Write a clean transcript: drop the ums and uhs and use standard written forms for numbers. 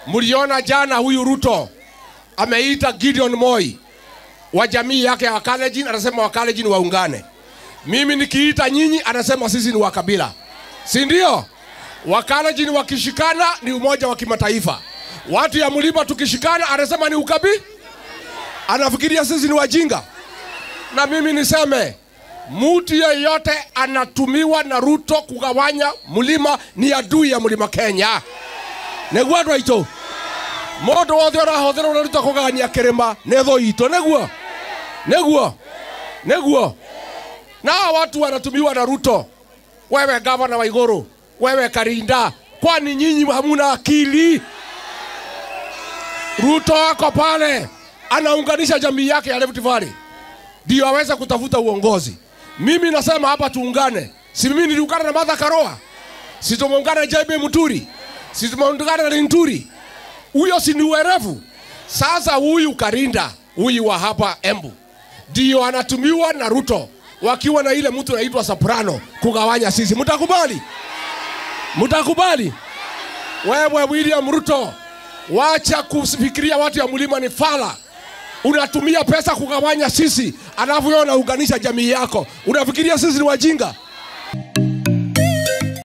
Mliona jana huyu Ruto ameita Gideon Moi wa jamii yake ya Wakalenjin, anasema Wakalenjin waungane. Mimi nikiita nyinyi anasema sisi ni wakabila. Si ndio? Wakalenjin wakishikana ni umoja wa kimataifa. Watu ya Mlima tukishikana anasema ni ukabila. Anafikiria sisi ni wajinga. Na mimi niseme mtu yeyote anatumiwa na Ruto kugawanya Mlima ni adui ya Mlima Kenya. Neguo ito. Modo wothe orahothera Ruto kugania kirima netho ito neguo. Na watu wanatumiwa na Ruto. Wewe gavana wa Iguru, wewe Karinda, kwani nyinyi hamuna akili? Ruto wako pale anaunganisha jamii yake ya Rift Valley ndio aweze kutafuta uongozi. Mimi nasema hapa tuungane. Si mimi niliungana na Martha Karua, si tumeungana na JB Muturi, si tumeungana na Linturi. Huyo si ni werevu. Sasa huyu Karinda, huyu wa hapa Embu ndio anatumiwa na Ruto wakiwa na ile mtu anaitwa Soprano kugawanya sisi. Mtakubali? Wewe William Ruto, wacha kufikiria watu ya Mlima ni fala. Unatumia pesa kugawanya sisi, alafu wewe unaunganisha jamii yako. Unafikiria sisi ni wajinga?